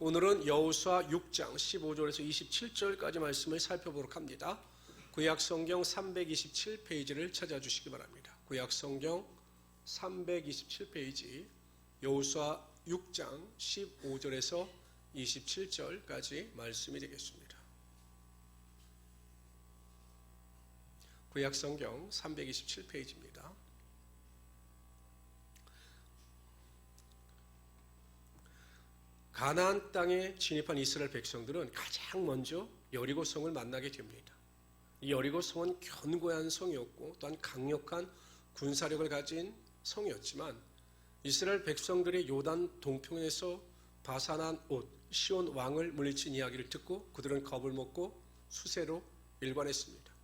오늘은 여호수아 6장 15절에서 27절까지 말씀을 살펴보도록 합니다. 구약성경 327페이지를 찾아주시기 바랍니다. 구약성경 327페이지 여호수아 6장 15절에서 27절까지 말씀이 되겠습니다. 구약성경 327페이지입니다. 가나안 땅에 진입한 이스라엘 백성들은 가장 먼저 여리고성을 만나게 됩니다. 이 여리고성은 견고한 성이었고 또한 강력한 군사력을 가진 성이었지만 이스라엘 백성들의 요단 동편에서 바산한 옷 시온 왕을 물리친 이야기를 듣고 그들은 겁을 먹고 수세로 일관했습니다.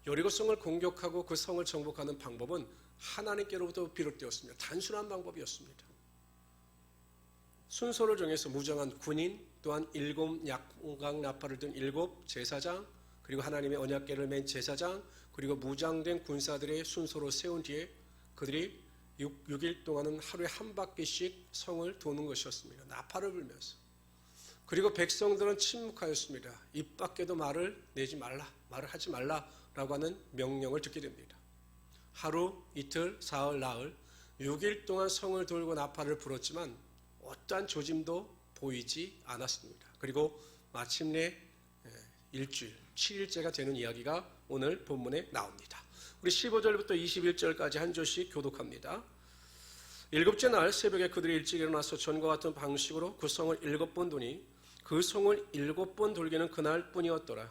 여리고성을 공격하고 그 성을 정복하는 방법은 하나님께로부터 비롯되었습니다. 단순한 방법이었습니다. 순서를 정해서 무장한 군인 또한 7 양각 나팔을 든 7 제사장 그리고 하나님의 언약궤를 맨 제사장 그리고 무장된 군사들의 순서로 세운 뒤에 그들이 6일 동안은 하루에 한 바퀴씩 성을 도는 것이었습니다. 나팔을 불면서. 그리고 백성들은 침묵하였습니다. 입 밖에도 말을 내지 말라, 말을 하지 말라라고 하는 명령을 듣게 됩니다. 하루, 이틀, 사흘, 나흘 6일 동안 성을 돌고 나팔을 불었지만 어떠한 조짐도 보이지 않았습니다. 그리고 마침내 일주일, 7일째가 되는 이야기가 오늘 본문에 나옵니다. 우리 15절부터 21절까지 한 절씩 교독합니다. 7째 날 새벽에 그들이 일찍 일어나서 전과 같은 방식으로 그 성을 7번 도니 그 성을 7번 돌기는 그날 뿐이었더라.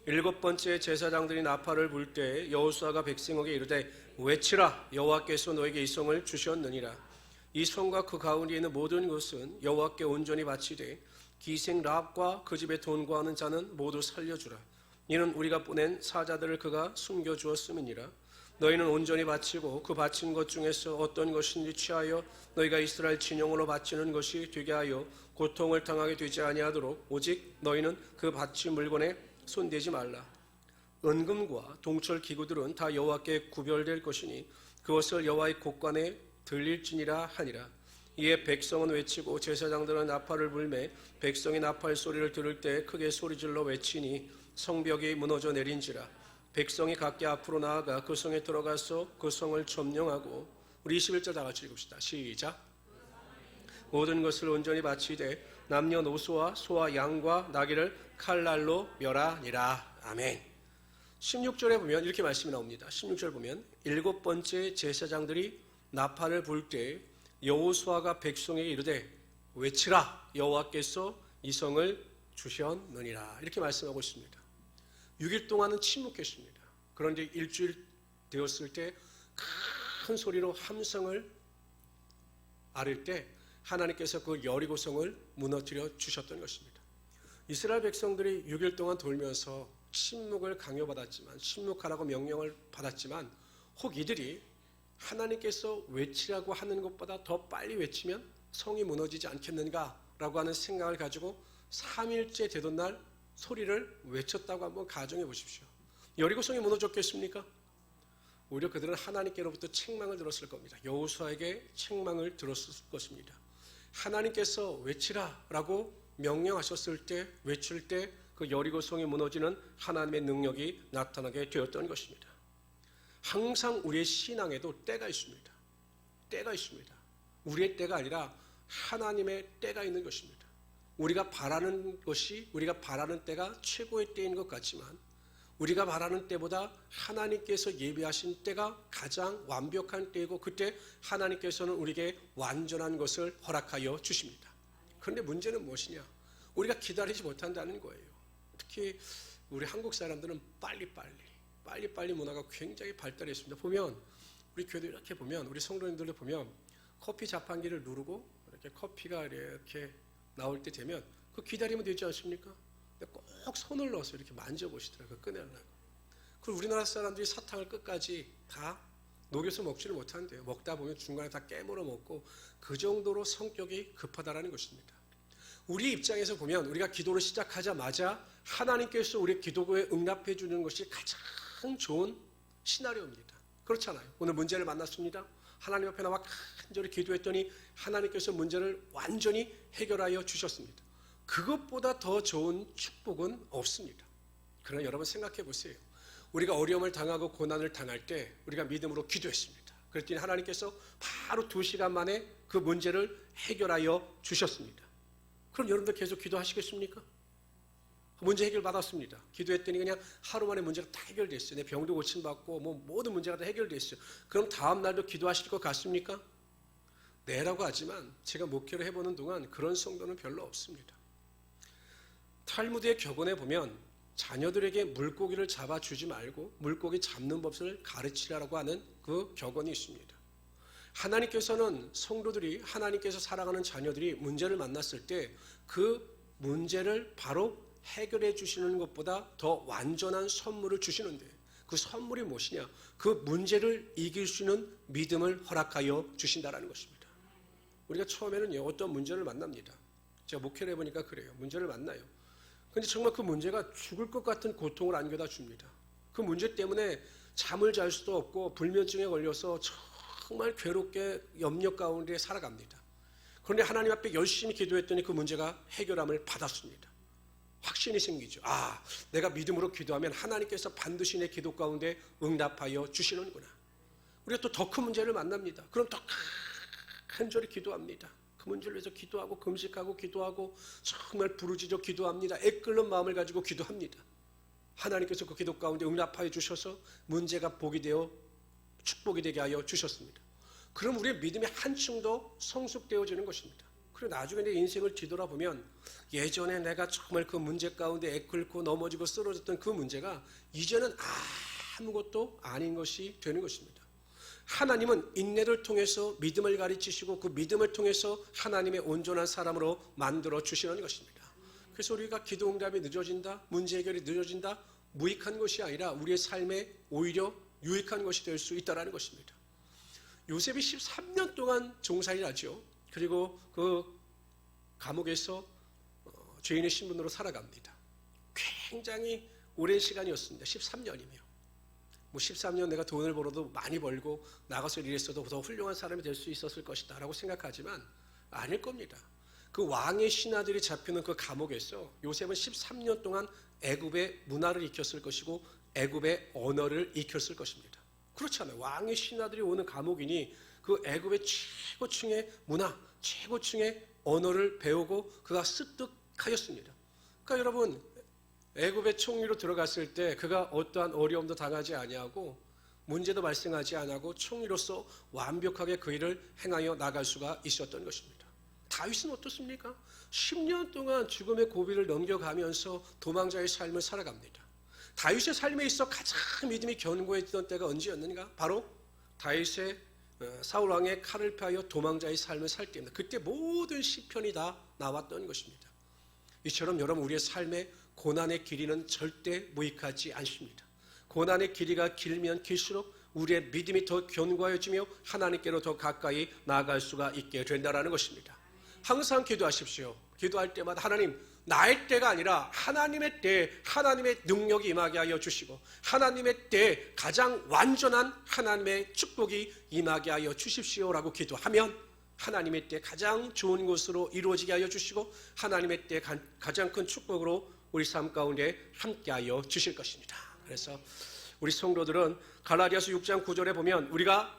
7번째 제사장들이 나팔을 불 때에 여호수아가 백성에게 이르되 외치라 여호와께서 너에게 이 성을 주셨느니라. 이 성과 그 가운데 있는 모든 것은 여호와께 온전히 바치되 기생 랍과 그 집에 돈과하는 자는 모두 살려주라. 이는 우리가 보낸 사자들을 그가 숨겨주었음이니라. 너희는 온전히 바치고 그 바친 것 중에서 어떤 것인지 취하여 너희가 이스라엘 진영으로 바치는 것이 되게 하여 고통을 당하게 되지 아니하도록 오직 너희는 그 바친 물건에 손대지 말라. 은금과 동철 기구들은 다 여호와께 구별될 것이니 그것을 여호와의 곳간에 들릴지니라 하니라. 이에 백성은 외치고 제사장들은 나팔을 불매 백성이 나팔 소리를 들을 때 크게 소리질러 외치니 성벽이 무너져 내린지라. 백성이 각기 앞으로 나아가 그 성에 들어가서 그 성을 점령하고 우리 21절 다 같이 읽읍시다. 시작. 모든 것을 온전히 바치되 남녀노소와 소와 양과 나귀를 칼날로 멸하니라. 아멘. 16절에 보면 이렇게 말씀이 나옵니다. 16절 보면 7번째 제사장들이 나팔을 불 때 여호수아가 백성에게 이르되 외치라 여호와께서 이 성을 주셨느니라 이렇게 말씀하고 있습니다. 6일 동안은 침묵했습니다. 그런데 일주일 되었을 때 큰 소리로 함성을 아릴 때 하나님께서 그 여리고성을 무너뜨려 주셨던 것입니다. 이스라엘 백성들이 6일 동안 돌면서 침묵을 강요받았지만 침묵하라고 명령을 받았지만 혹 이들이 하나님께서 외치라고 하는 것보다 더 빨리 외치면 성이 무너지지 않겠는가라고 하는 생각을 가지고 3일째 되던 날 소리를 외쳤다고 한번 가정해 보십시오. 여리고성이 무너졌겠습니까? 오히려 그들은 하나님께로부터 책망을 들었을 겁니다. 여호수아에게 책망을 들었을 것입니다. 하나님께서 외치라라고 명령하셨을 때 외칠 때 그 여리고성이 무너지는 하나님의 능력이 나타나게 되었던 것입니다. 항상 우리의 신앙에도 때가 있습니다. 때가 있습니다. 우리의 때가 아니라 하나님의 때가 있는 것입니다. 우리가 바라는 것이 우리가 바라는 때가 최고의 때인 것 같지만 우리가 바라는 때보다 하나님께서 예비하신 때가 가장 완벽한 때이고 그때 하나님께서는 우리에게 완전한 것을 허락하여 주십니다. 그런데 문제는 무엇이냐? 우리가 기다리지 못한다는 거예요. 특히 우리 한국 사람들은 빨리빨리 문화가 굉장히 발달했습니다. 보면 우리 교회도 이렇게 보면 우리 성도님들도 보면 커피 자판기를 누르고 이렇게 커피가 이렇게 나올 때 되면 그 기다리면 되지 않습니까? 근데 꼭 손을 넣어서 이렇게 만져보시더라고요. 꺼내려고. 그리고 우리나라 사람들이 사탕을 끝까지 다 녹여서 먹지를 못한대요. 먹다 보면 중간에 다 깨물어 먹고 그 정도로 성격이 급하다라는 것입니다. 우리 입장에서 보면 우리가 기도를 시작하자마자 하나님께서 우리 기도에 응답해 주는 것이 가장 좋은 시나리오입니다. 그렇잖아요. 오늘 문제를 만났습니다. 하나님 앞에 나와 간절히 기도했더니 하나님께서 문제를 완전히 해결하여 주셨습니다. 그것보다 더 좋은 축복은 없습니다. 그러나 여러분 생각해 보세요. 우리가 어려움을 당하고 고난을 당할 때 우리가 믿음으로 기도했습니다. 그랬더니 하나님께서 바로 2시간 만에 그 문제를 해결하여 주셨습니다. 그럼 여러분들 계속 기도하시겠습니까? 문제 해결 받았습니다. 기도했더니 그냥 하루 만에 문제가 다 해결됐어요. 내 병도 고침받고 모든 문제가 다 해결됐어요. 그럼 다음 날도 기도하실 것 같습니까? 네라고 하지만 제가 목회를 해보는 동안 그런 성도는 별로 없습니다. 탈무드의 격언에 보면 자녀들에게 물고기를 잡아주지 말고 물고기 잡는 법을 가르치라고 하는 그 격언이 있습니다. 하나님께서는 성도들이 하나님께서 사랑하는 자녀들이 문제를 만났을 때 그 문제를 바로 해결해 주시는 것보다 더 완전한 선물을 주시는데 그 선물이 무엇이냐? 그 문제를 이길 수 있는 믿음을 허락하여 주신다는 것입니다. 우리가 처음에는 어떤 문제를 만납니다. 제가 목회를 해보니까 그래요. 문제를 만나요. 그런데 정말 그 문제가 죽을 것 같은 고통을 안겨다 줍니다. 그 문제 때문에 잠을 잘 수도 없고 불면증에 걸려서 정말 괴롭게 염려 가운데 살아갑니다. 그런데 하나님 앞에 열심히 기도했더니 그 문제가 해결함을 받았습니다. 확신이 생기죠. 아, 내가 믿음으로 기도하면 하나님께서 반드시 내 기도 가운데 응답하여 주시는구나. 우리가 또 더 큰 문제를 만납니다. 그럼 더 간절히 기도합니다. 그 문제를 위해서 기도하고 금식하고 기도하고 정말 부르짖어 기도합니다. 애끓는 마음을 가지고 기도합니다. 하나님께서 그 기도 가운데 응답하여 주셔서 문제가 복이 되어 축복이 되게 하여 주셨습니다. 그럼 우리의 믿음이 한층 더 성숙되어지는 것입니다. 그리고 나중에 내 인생을 뒤돌아보면 예전에 내가 정말 그 문제 가운데 애끓고 넘어지고 쓰러졌던 그 문제가 이제는 아무것도 아닌 것이 되는 것입니다. 하나님은 인내를 통해서 믿음을 가르치시고 그 믿음을 통해서 하나님의 온전한 사람으로 만들어 주시는 것입니다. 그래서 우리가 기도 응답이 늦어진다, 문제 해결이 늦어진다, 무익한 것이 아니라 우리의 삶에 오히려 유익한 것이 될 수 있다는 것입니다. 요셉이 13년 동안 종살이를 하죠. 그리고 그 감옥에서 죄인의 신분으로 살아갑니다. 굉장히 오랜 시간이었습니다. 13년이면. 13년 내가 돈을 벌어도 많이 벌고 나가서 일했어도 더 훌륭한 사람이 될 수 있었을 것이다 라고 생각하지만 아닐 겁니다. 그 왕의 신하들이 잡히는 그 감옥에서 요셉은 13년 동안 애굽의 문화를 익혔을 것이고 애굽의 언어를 익혔을 것입니다. 그렇잖아요. 왕의 신하들이 오는 감옥이니 그 애굽의 최고층의 문화, 최고층의 언어를 배우고 그가 습득하였습니다. 그러니까 여러분 애굽의 총리로 들어갔을 때 그가 어떠한 어려움도 당하지 아니하고 문제도 발생하지 않고 총리로서 완벽하게 그 일을 행하여 나갈 수가 있었던 것입니다. 다윗은 어떻습니까? 10년 동안 죽음의 고비를 넘겨가면서 도망자의 삶을 살아갑니다. 다윗의 삶에 있어 가장 믿음이 견고했던 때가 언제였는가? 바로 다윗의 사울 왕의 칼을 피하여 도망자의 삶을 살 때입니다. 그때 모든 시편이 다 나왔던 것입니다. 이처럼 여러분 우리의 삶에 고난의 길이는 절대 무익하지 않습니다. 고난의 길이가 길면 길수록 우리의 믿음이 더 견고해지며 하나님께로 더 가까이 나아갈 수가 있게 된다는 것입니다. 항상 기도하십시오. 기도할 때마다 하나님, 나의 때가 아니라 하나님의 때에 하나님의 능력이 임하게 하여 주시고 하나님의 때에 가장 완전한 하나님의 축복이 임하게 하여 주십시오라고 기도하면 하나님의 때 가장 좋은 것으로 이루어지게 하여 주시고 하나님의 때 가장 큰 축복으로 우리 삶 가운데 함께하여 주실 것입니다. 그래서 우리 성도들은 갈라디아서 6장 9절에 보면 우리가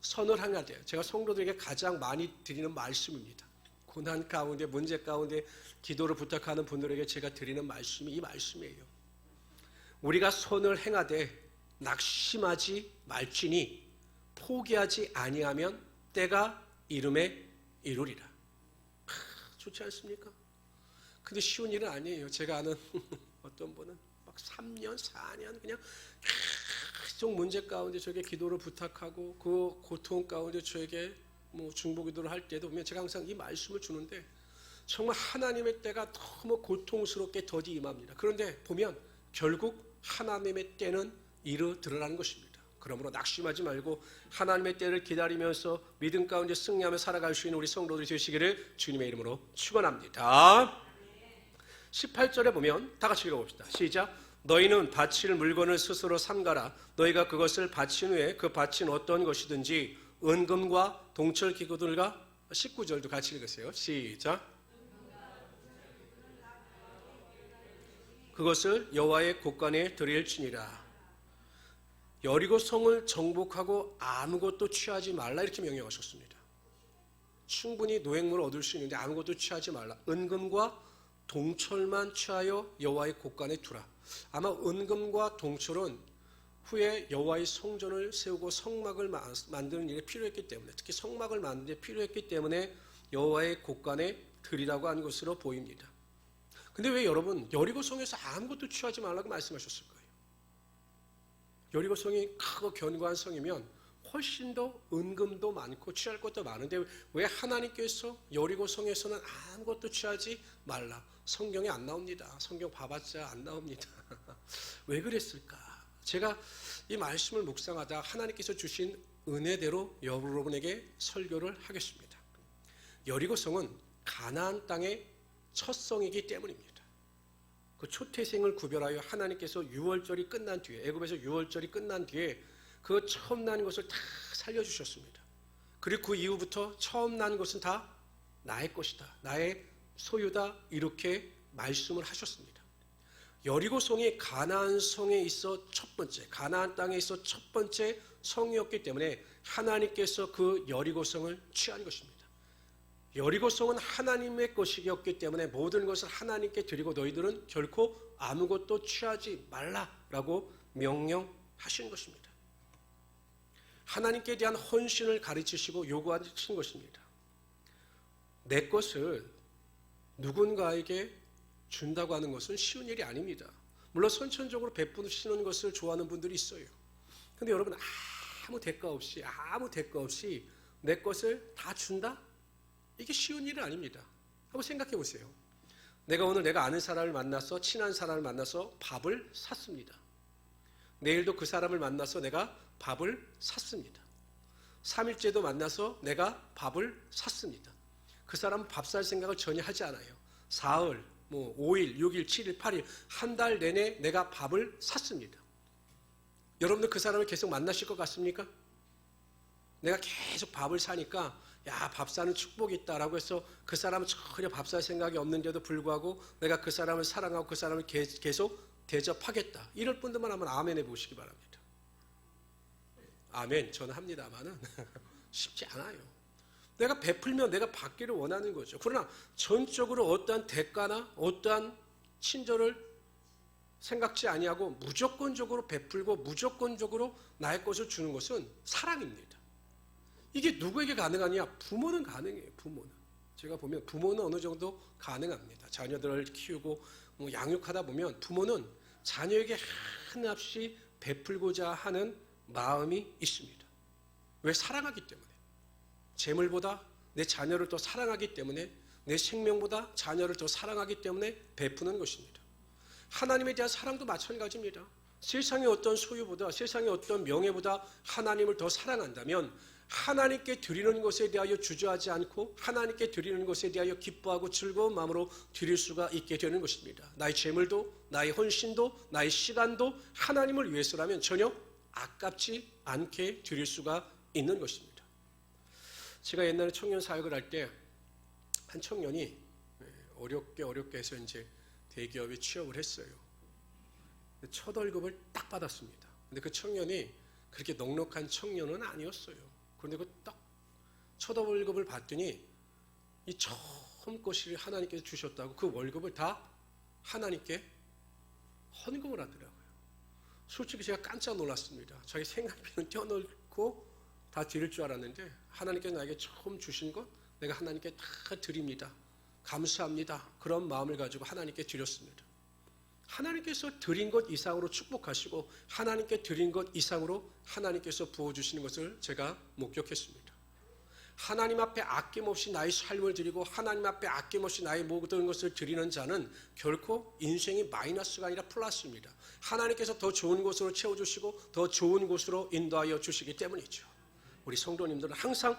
선을 행하되, 제가 성도들에게 가장 많이 드리는 말씀입니다. 고난 가운데 문제 가운데 기도를 부탁하는 분들에게 제가 드리는 말씀이 이 말씀이에요. 우리가 선을 행하되 낙심하지 말지니 포기하지 아니하면 때가 이름에 이루리라. 좋지 않습니까? 근데 쉬운 일은 아니에요. 제가 아는 어떤 분은 막 3년, 4년 그냥 계속 문제 가운데 저에게 기도를 부탁하고 그 고통 가운데 저에게 중보기도를 할 때도 보면 제가 항상 이 말씀을 주는데 정말 하나님의 때가 너무 고통스럽게 더디 임합니다. 그런데 보면 결국 하나님의 때는 이르들으라는 것입니다. 그러므로 낙심하지 말고 하나님의 때를 기다리면서 믿음 가운데 승리하며 살아갈 수 있는 우리 성도들이 되시기를 주님의 이름으로 축원합니다. 18절에 보면 다 같이 읽어봅시다. 시작. 너희는 바칠 물건을 스스로 삼가라. 너희가 그것을 바친 후에 그 바친 어떤 것이든지 은금과 동철기구들과 19절도 같이 읽으세요. 시작. 그것을 여호와의 곳간에 드릴지니라. 여리고 성을 정복하고 아무것도 취하지 말라 이렇게 명령하셨습니다. 충분히 노획물을 얻을 수 있는데 아무것도 취하지 말라. 은금과 동철만 취하여 여호와의 곳간에 두라. 아마 은금과 동철은 후에 여호와의 성전을 세우고 성막을 만드는 일에 필요했기 때문에, 특히 성막을 만드는 데 필요했기 때문에 여호와의 곳간에 드리라고 한 것으로 보입니다. 근데 왜 여러분 여리고성에서 아무것도 취하지 말라고 말씀하셨을 거예요? 여리고성이 크고 견고한 성이면 훨씬 더 은금도 많고 취할 것도 많은데 왜 하나님께서 여리고성에서는 아무것도 취하지 말라? 성경에 안 나옵니다. 성경 봐봤자 안 나옵니다. 왜 그랬을까? 제가 이 말씀을 묵상하다 하나님께서 주신 은혜대로 여러분에게 설교를 하겠습니다. 여리고성은 가나안 땅의 첫 성이기 때문입니다. 그 초태생을 구별하여 하나님께서 유월절이 끝난 뒤에, 애굽에서 유월절이 끝난 뒤에 그 처음 난 것을 다 살려주셨습니다. 그리고 그 이후부터 처음 난 것은 다 나의 것이다, 나의 소유다, 이렇게 말씀을 하셨습니다. 여리고성이 가나안 성에 있어 첫 번째, 가나안 땅에 있어 첫 번째 성이었기 때문에 하나님께서 그 여리고성을 취한 것입니다. 여리고성은 하나님의 것이었기 때문에 모든 것을 하나님께 드리고 너희들은 결코 아무것도 취하지 말라라고 명령하신 것입니다. 하나님께 대한 헌신을 가르치시고 요구하신 것입니다. 내 것을 누군가에게 준다고 하는 것은 쉬운 일이 아닙니다. 물론 선천적으로 베푸시는 것을 좋아하는 분들이 있어요. 근데 여러분 아무 대가 없이 내 것을 다 준다? 이게 쉬운 일은 아닙니다. 한번 생각해 보세요. 내가 아는 사람을 만나서, 친한 사람을 만나서 밥을 샀습니다. 내일도 그 사람을 만나서 내가 밥을 샀습니다. 3일째도 만나서 내가 밥을 샀습니다. 그 사람은 밥 살 생각을 전혀 하지 않아요. 사흘, 5일, 6일, 7일, 8일, 한 달 내내 내가 밥을 샀습니다. 여러분들 그 사람을 계속 만나실 것 같습니까? 내가 계속 밥을 사니까 야, 밥 사는 축복이 있다라고 해서 그 사람은 전혀 밥 살 생각이 없는데도 불구하고 내가 그 사람을 사랑하고 그 사람을 계속 대접하겠다. 이럴 분들만 한번 아멘 해보시기 바랍니다. 아멘, 저는 합니다만은 쉽지 않아요. 내가 베풀면 내가 받기를 원하는 거죠. 그러나 전적으로 어떠한 대가나 어떠한 친절을 생각지 아니하고 무조건적으로 베풀고 무조건적으로 나의 것을 주는 것은 사랑입니다. 이게 누구에게 가능하냐? 부모는 가능해요. 부모는. 제가 보면 부모는 어느 정도 가능합니다. 자녀들을 키우고 양육하다 보면 부모는 자녀에게 한없이 베풀고자 하는 마음이 있습니다. 왜? 사랑하기 때문에. 재물보다 내 자녀를 더 사랑하기 때문에, 내 생명보다 자녀를 더 사랑하기 때문에 베푸는 것입니다. 하나님에 대한 사랑도 마찬가지입니다. 세상의 어떤 소유보다, 세상의 어떤 명예보다 하나님을 더 사랑한다면 하나님께 드리는 것에 대하여 주저하지 않고 하나님께 드리는 것에 대하여 기뻐하고 즐거운 마음으로 드릴 수가 있게 되는 것입니다. 나의 재물도, 나의 헌신도, 나의 시간도 하나님을 위해서라면 전혀 아깝지 않게 드릴 수가 있는 것입니다. 제가 옛날에 청년 사역을 할 때 한 청년이 어렵게 해서 이제 대기업에 취업을 했어요. 첫 월급을 딱 받았습니다. 근데 그 청년이 그렇게 넉넉한 청년은 아니었어요. 그런데 그 딱 첫 월급을 받더니 이 처음 것을 하나님께서 주셨다고 그 월급을 다 하나님께 헌금을 하더라고요. 솔직히 제가 깜짝 놀랐습니다. 자기 생활비는 떼어놓고 다 드릴 줄 알았는데 하나님께서 나에게 처음 주신 것 내가 하나님께 다 드립니다. 감사합니다. 그런 마음을 가지고 하나님께 드렸습니다. 하나님께서 드린 것 이상으로 축복하시고 하나님께 드린 것 이상으로 하나님께서 부어주시는 것을 제가 목격했습니다. 하나님 앞에 아낌없이 나의 삶을 드리고 하나님 앞에 아낌없이 나의 모든 것을 드리는 자는 결코 인생이 마이너스가 아니라 플러스입니다. 하나님께서 더 좋은 곳으로 채워주시고 더 좋은 곳으로 인도하여 주시기 때문이죠. 우리 성도님들은 항상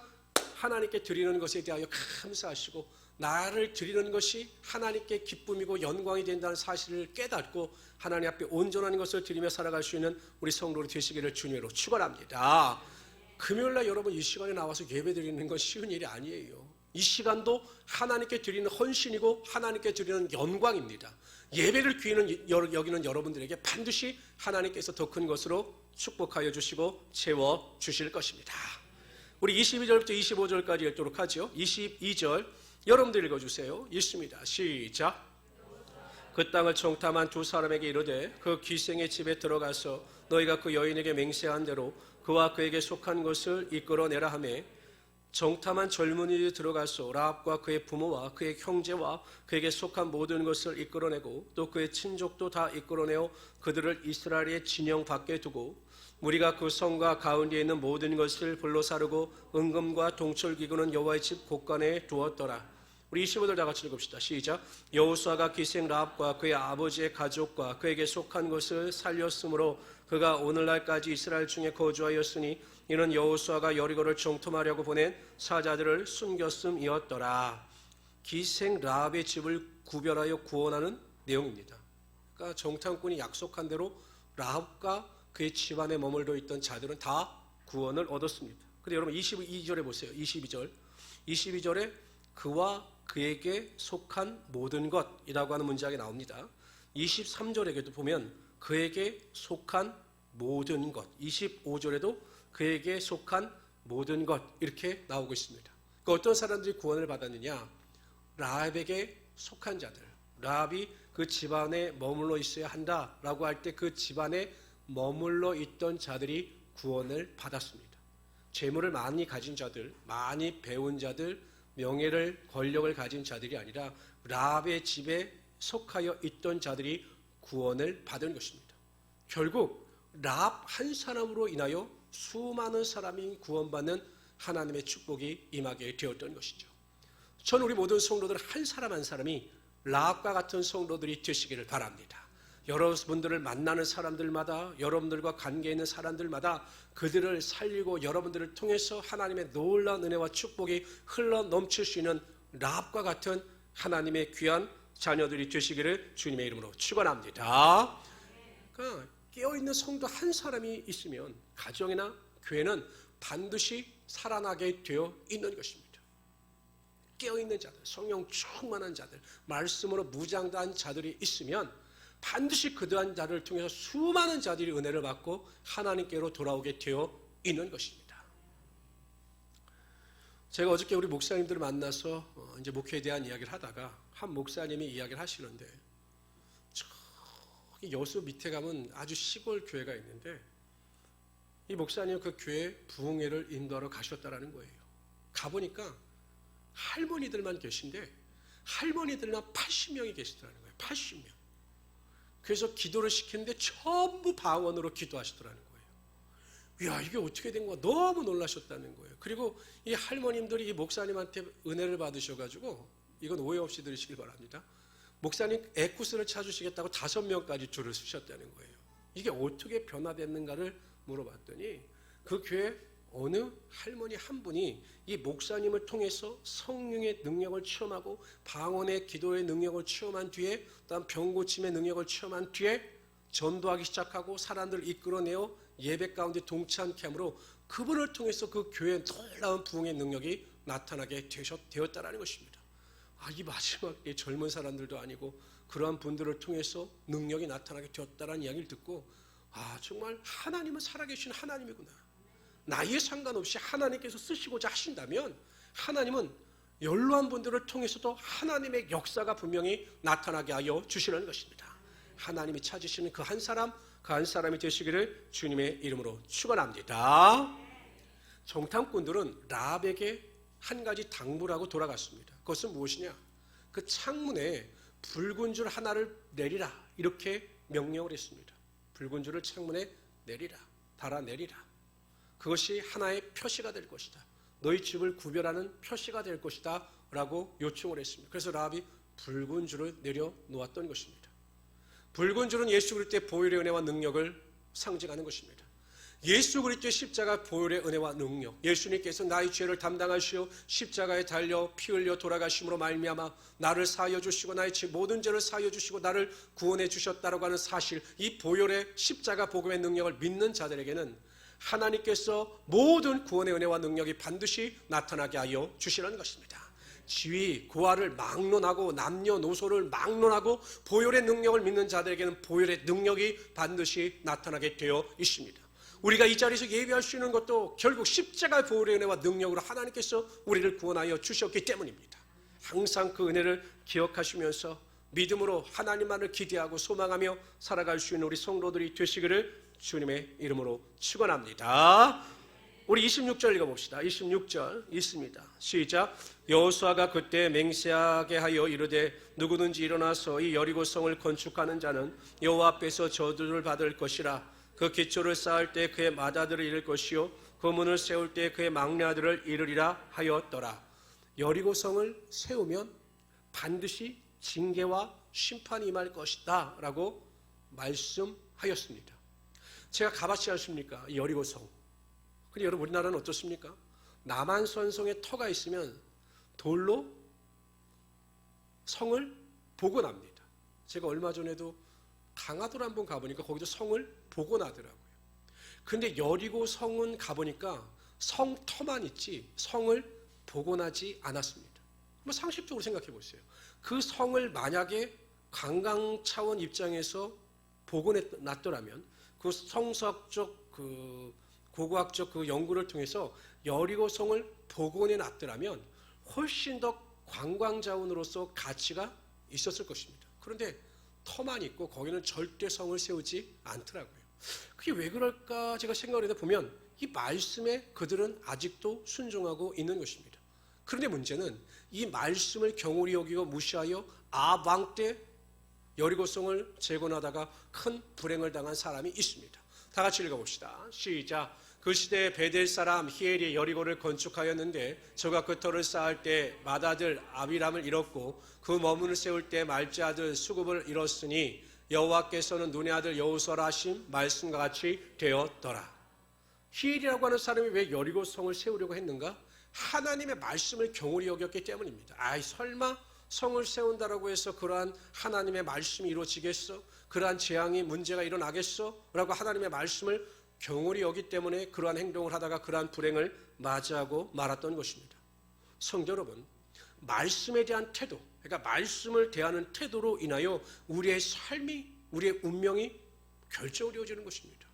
하나님께 드리는 것에 대하여 감사하시고 나를 드리는 것이 하나님께 기쁨이고 영광이 된다는 사실을 깨닫고 하나님 앞에 온전한 것을 드리며 살아갈 수 있는 우리 성도로 되시기를 주님으로 축원합니다. 금요일날 여러분 이 시간에 나와서 예배 드리는 건 쉬운 일이 아니에요. 이 시간도 하나님께 드리는 헌신이고 하나님께 드리는 영광입니다. 예배를 귀히 여기는 여러분들에게 반드시 하나님께서 더 큰 것으로 축복하여 주시고 채워 주실 것입니다. 우리 22절부터 25절까지 읽도록 하죠. 22절 여러분들 읽어주세요. 읽습니다. 시작. 그 땅을 청탐한 두 사람에게 이르되 그 기생의 집에 들어가서 너희가 그 여인에게 맹세한 대로 그와 그에게 속한 것을 이끌어내라 하매 정탐한 젊은이들이 들어가서 라합과 그의 부모와 그의 형제와 그에게 속한 모든 것을 이끌어내고 또 그의 친족도 다 이끌어내어 그들을 이스라엘의 진영 밖에 두고 무리가 그 성과 가운데에 있는 모든 것을 불로 사르고 은금과 동철기구는 여호와의 집 곳간에 두었더라. 우리 25절 다 같이 읽읍시다. 시작. 여호수아가 기생 라합과 그의 아버지의 가족과 그에게 속한 것을 살렸으므로 그가 오늘날까지 이스라엘 중에 거주하였으니 이는 여호수아가 여리고를 정탐하려고 보낸 사자들을 숨겼음이었더라. 기생 라합의 집을 구별하여 구원하는 내용입니다. 그러니까 정탐꾼이 약속한 대로 라합과 그의 집안에 머물러 있던 자들은 다 구원을 얻었습니다. 그런데 여러분 22절에 보세요. 22절에 그와 그에게 속한 모든 것이라고 하는 문장이 나옵니다. 23절에도 보면 그에게 속한 모든 것, 25절에도 그에게 속한 모든 것 이렇게 나오고 있습니다. 그러니까 어떤 사람들이 구원을 받았느냐? 라합에게 속한 자들, 라합이 그 집안에 머물러 있어야 한다라고 할 때 그 집안에 머물러 있던 자들이 구원을 받았습니다. 재물을 많이 가진 자들, 많이 배운 자들, 명예를, 권력을 가진 자들이 아니라 라합의 집에 속하여 있던 자들이 구원을 받은 것입니다. 결국 라합 한 사람으로 인하여 수많은 사람이 구원받는 하나님의 축복이 임하게 되었던 것이죠. 저는 우리 모든 성도들 한 사람 한 사람이 라합과 같은 성도들이 되시기를 바랍니다. 여러분들을 만나는 사람들마다, 여러분들과 관계 있는 사람들마다 그들을 살리고 여러분들을 통해서 하나님의 놀라운 은혜와 축복이 흘러 넘칠 수 있는 라합과 같은 하나님의 귀한 자녀들이 되시기를 주님의 이름으로 축원합니다. 그러니까 깨어있는 성도 한 사람이 있으면 가정이나 교회는 반드시 살아나게 되어 있는 것입니다. 깨어있는 자들, 성령 충만한 자들, 말씀으로 무장한 자들이 있으면 반드시 그러한 자를 통해서 수많은 자들이 은혜를 받고 하나님께로 돌아오게 되어 있는 것입니다. 제가 어저께 우리 목사님들을 만나서 이제 목회에 대한 이야기를 하다가 한 목사님이 이야기를 하시는데 저기 여수 밑에 가면 아주 시골 교회가 있는데 이 목사님 그 교회 부흥회를 인도하러 가셨다라는 거예요. 가보니까 할머니들만 계신데 할머니들만 80명이 계시더라는 거예요. 80명. 그래서 기도를 시켰는데 전부 방언으로 기도하시더라는 거예요. 이야, 이게 어떻게 된 거야? 너무 놀라셨다는 거예요. 그리고 이 할머님들이 이 목사님한테 은혜를 받으셔가지고 이건 오해 없이 들으시길 바랍니다. 목사님 에쿠스를 찾으시겠다고 5명까지 줄을 서셨다는 거예요. 이게 어떻게 변화됐는가를 물어봤더니 그 교회 어느 할머니 한 분이 이 목사님을 통해서 성령의 능력을 체험하고 방언의 기도의 능력을 체험한 뒤에 그다음 병 고침의 능력을 체험한 뒤에 전도하기 시작하고 사람들을 이끌어내어 예배 가운데 동참케 함으로 그분을 통해서 그 교회에 놀라운 부흥의 능력이 나타나게 되었다라는 것입니다. 이 마지막에 젊은 사람들도 아니고 그러한 분들을 통해서 능력이 나타나게 되었다라는 이야기를 듣고 정말 하나님은 살아계신 하나님이구나. 나이에 상관없이 하나님께서 쓰시고자 하신다면 하나님은 연로한 분들을 통해서도 하나님의 역사가 분명히 나타나게 하여 주시는 것입니다. 하나님이 찾으시는 그 한 사람이 되시기를 주님의 이름으로 축원합니다. 정탐꾼들은 라합에게 한 가지 당부를 하고 돌아갔습니다. 그것은 무엇이냐? 그 창문에 붉은 줄 하나를 내리라 이렇게 명령을 했습니다. 붉은 줄을 창문에 내리라, 달아내리라. 그것이 하나의 표시가 될 것이다. 너희 집을 구별하는 표시가 될 것이다 라고 요청을 했습니다. 그래서 라합이 붉은 줄을 내려놓았던 것입니다. 붉은 줄은 예수 그리스도의 보혈의 은혜와 능력을 상징하는 것입니다. 예수 그리스도의 십자가 보혈의 은혜와 능력, 예수님께서 나의 죄를 담당하시어 십자가에 달려 피 흘려 돌아가심으로 말미암아 나를 사하여 주시고 나의 모든 죄를 사하여 주시고 나를 구원해 주셨다라고 하는 사실, 이 보혈의 십자가 복음의 능력을 믿는 자들에게는 하나님께서 모든 구원의 은혜와 능력이 반드시 나타나게 하여 주시는 것입니다. 지위, 고하를 막론하고 남녀노소를 막론하고 보혈의 능력을 믿는 자들에게는 보혈의 능력이 반드시 나타나게 되어 있습니다. 우리가 이 자리에서 예배할 수 있는 것도 결국 십자가의 보혈의 은혜와 능력으로 하나님께서 우리를 구원하여 주셨기 때문입니다. 항상 그 은혜를 기억하시면서 믿음으로 하나님만을 기대하고 소망하며 살아갈 수 있는 우리 성도들이 되시기를 주님의 이름으로 축원합니다. 우리 26절 읽어봅시다. 26절 있습니다. 시작. 여호수아가 그때 맹세하게 하여 이르되 누구든지 일어나서 이 여리고성을 건축하는 자는 여호와 앞에서 저주를 받을 것이라. 그 기초를 쌓을 때 그의 맏아들을 잃을 것이요 그 문을 세울 때 그의 막내 아들을 잃으리라 하였더라. 여리고성을 세우면 반드시 징계와 심판이 임할 것이다 라고 말씀하였습니다. 제가 가봤지 않습니까? 여리고성. 근데 여러분 우리나라는 어떻습니까? 남한산성에 터가 있으면 돌로 성을 복원합니다. 제가 얼마 전에도 강화도를 한번 가보니까 거기도 성을 복원하더라고요. 근데 여리고성은 가보니까 성터만 있지 성을 복원하지 않았습니다. 한번 상식적으로 생각해 보세요. 그 성을 만약에 관광 차원 입장에서 복원해 놨더라면 그 성서학적 고고학적 그 연구를 통해서 여리고성을 복원해 놨더라면 훨씬 더 관광 자원으로서 가치가 있었을 것입니다. 그런데 터만 있고 거기는 절대 성을 세우지 않더라고요. 그게 왜 그럴까 제가 생각을 해보면 이 말씀에 그들은 아직도 순종하고 있는 것입니다. 그런데 문제는 이 말씀을 경홀히 여기고 무시하여 아합 왕 때 여리고성을 재건하다가 큰 불행을 당한 사람이 있습니다. 다 같이 읽어봅시다. 시작. 그 시대에 베델 사람 히엘이 여리고를 건축하였는데 저가 그 터를 쌓을 때 맏아들 아비람을 잃었고 그 머문을 세울 때 말제 아들 수굽을 잃었으니 여호와께서는 눈의 아들 여호수아라 하신 말씀과 같이 되었더라. 히엘이라고 하는 사람이 왜 여리고성을 세우려고 했는가? 하나님의 말씀을 경홀히 여겼기 때문입니다. 아이 설마 성을 세운다라고 해서 그러한 하나님의 말씀이 이루어지겠어? 그러한 재앙이 문제가 일어나겠어? 라고 하나님의 말씀을 경홀히 여기 때문에 그러한 행동을 하다가 그러한 불행을 맞이하고 말았던 것입니다. 성도 여러분, 말씀에 대한 태도, 그러니까 말씀을 대하는 태도로 인하여 우리의 삶이, 우리의 운명이 결정을 이루어지는 것입니다.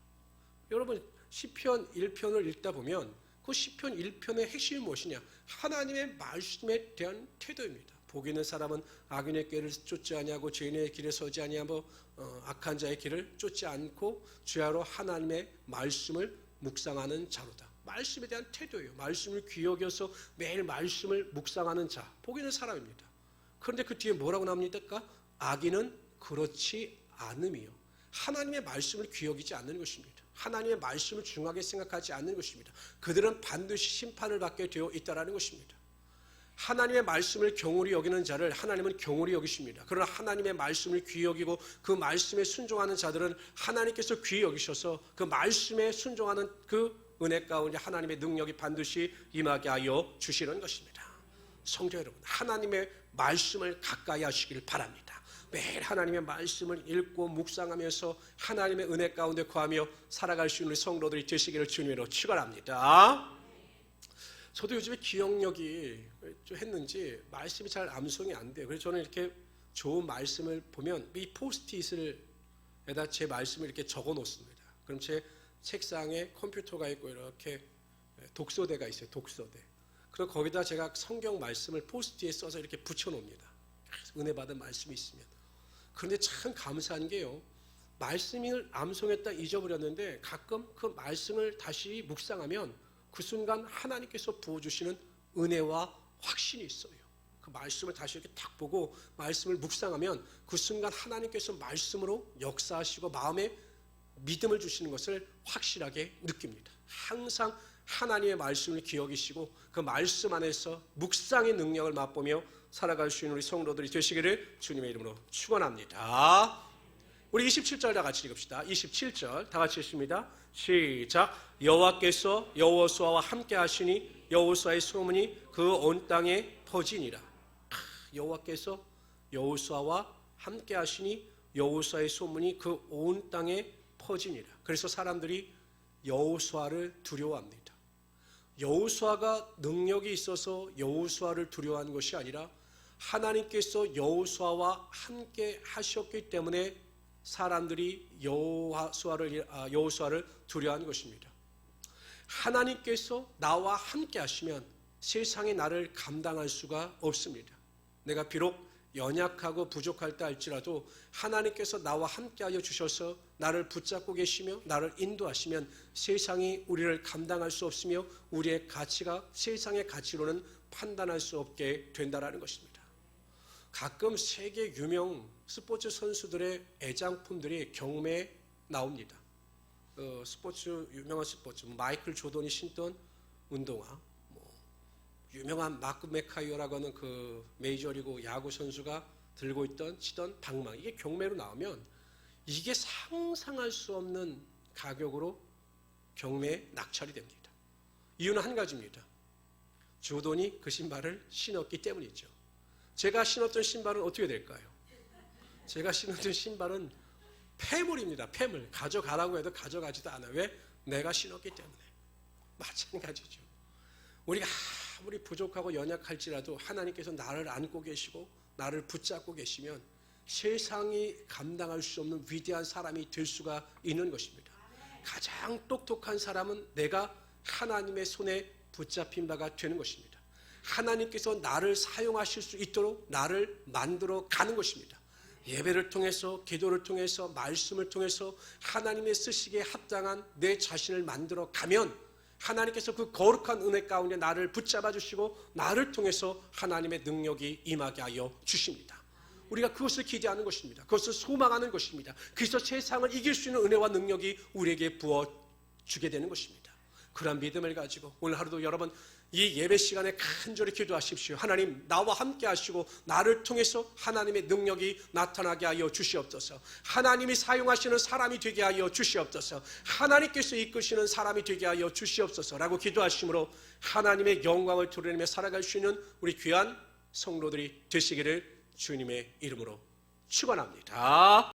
여러분 시편 1편을 읽다 보면 그 시편 1편의 핵심이 무엇이냐? 하나님의 말씀에 대한 태도입니다. 복 있는 사람은 악인의 길을 쫓지 아니하고 죄인의 길에 서지 아니하고 악한 자의 길을 쫓지 않고 주야로 하나님의 말씀을 묵상하는 자로다. 말씀에 대한 태도예요. 말씀을 귀히 여겨서 매일 말씀을 묵상하는 자, 복 있는 사람입니다. 그런데 그 뒤에 뭐라고 나옵니까? 악인은 그렇지 않음이요. 하나님의 말씀을 귀히 여기지 않는 것입니다. 하나님의 말씀을 중하게 생각하지 않는 것입니다. 그들은 반드시 심판을 받게 되어 있다는 것입니다. 하나님의 말씀을 경홀히 여기는 자를 하나님은 경홀히 여기십니다. 그러나 하나님의 말씀을 귀히 여기고 그 말씀에 순종하는 자들은 하나님께서 귀히 여기셔서 그 말씀에 순종하는 그 은혜 가운데 하나님의 능력이 반드시 임하게 하여 주시는 것입니다. 성도 여러분, 하나님의 말씀을 가까이 하시길 바랍니다. 매일 하나님의 말씀을 읽고 묵상하면서 하나님의 은혜 가운데 거하며 살아갈 수 있는 성도들이 되시기를 주님으로 축원합니다. 저도 요즘에 기억력이 좀 했는지 말씀이 잘 암송이 안 돼요. 그래서 저는 이렇게 좋은 말씀을 보면 이 포스트잇에다 제 말씀을 이렇게 적어 놓습니다. 그럼 제 책상에 컴퓨터가 있고 이렇게 독서대가 있어요. 독서대. 그리고 거기다 제가 성경 말씀을 포스트잇에 써서 이렇게 붙여 놓습니다. 은혜 받은 말씀이 있으면. 그런데 참 감사한 게요. 말씀을 암송했다 잊어버렸는데 가끔 그 말씀을 다시 묵상하면 그 순간 하나님께서 부어주시는 은혜와 확신이 있어요. 그 말씀을 다시 이렇게 딱 보고 말씀을 묵상하면 그 순간 하나님께서 말씀으로 역사하시고 마음에 믿음을 주시는 것을 확실하게 느낍니다. 항상 하나님의 말씀을 기억이시고 그 말씀 안에서 묵상의 능력을 맛보며 살아갈 수 있는 우리 성도들이 되시기를 주님의 이름으로 축원합니다. 우리 27절 다 같이 읽읍시다. 27절 다 같이 읽습니다. 시작. 여호와께서 여호수아와 함께 하시니 여호수아의 소문이 그 온 땅에 퍼지니라. 여호와께서 여호수아와 함께 하시니 여호수아의 소문이 그 온 땅에 퍼지니라. 그래서 사람들이 여호수아를 두려워합니다. 여호수아가 능력이 있어서 여호수아를 두려워한 것이 아니라 하나님께서 여호수아와 함께 하셨기 때문에 사람들이 여호수아를 두려워한 것입니다. 하나님께서 나와 함께 하시면 세상에 나를 감당할 수가 없습니다. 내가 비록 연약하고 부족할 때 할지라도 하나님께서 나와 함께하여 주셔서 나를 붙잡고 계시며 나를 인도하시면 세상이 우리를 감당할 수 없으며 우리의 가치가 세상의 가치로는 판단할 수 없게 된다는 것입니다. 가끔 세계 유명 스포츠 선수들의 애장품들이 경매에 나옵니다. 유명한 스포츠 마이클 조던이 신던 운동화, 유명한 마크 맥카이어라고 하는 그 메이저리그 야구 선수가 들고 치던 방망이, 이게 경매로 나오면 이게 상상할 수 없는 가격으로 경매에 낙찰이 됩니다. 이유는 한 가지입니다. 조던이 그 신발을 신었기 때문이죠. 제가 신었던 신발은 어떻게 될까요? 제가 신었던 신발은 폐물입니다. 폐물. 가져가라고 해도 가져가지도 않아요. 왜? 내가 신었기 때문에. 마찬가지죠. 우리가 아무리 부족하고 연약할지라도 하나님께서 나를 안고 계시고 나를 붙잡고 계시면 세상이 감당할 수 없는 위대한 사람이 될 수가 있는 것입니다. 가장 똑똑한 사람은 내가 하나님의 손에 붙잡힌 바가 되는 것입니다. 하나님께서 나를 사용하실 수 있도록 나를 만들어 가는 것입니다. 예배를 통해서, 기도를 통해서, 말씀을 통해서 하나님의 쓰시기에 합당한 내 자신을 만들어 가면 하나님께서 그 거룩한 은혜 가운데 나를 붙잡아 주시고 나를 통해서 하나님의 능력이 임하게 하여 주십니다. 우리가 그것을 기대하는 것입니다. 그것을 소망하는 것입니다. 그래서 세상을 이길 수 있는 은혜와 능력이 우리에게 부어주게 되는 것입니다. 그런 믿음을 가지고 오늘 하루도 여러분 이 예배 시간에 간절히 기도하십시오. 하나님, 나와 함께 하시고 나를 통해서 하나님의 능력이 나타나게 하여 주시옵소서. 하나님이 사용하시는 사람이 되게 하여 주시옵소서. 하나님께서 이끄시는 사람이 되게 하여 주시옵소서 라고 기도하심으로 하나님의 영광을 드러내며 살아갈 수 있는 우리 귀한 성도들이 되시기를 주님의 이름으로 축원합니다.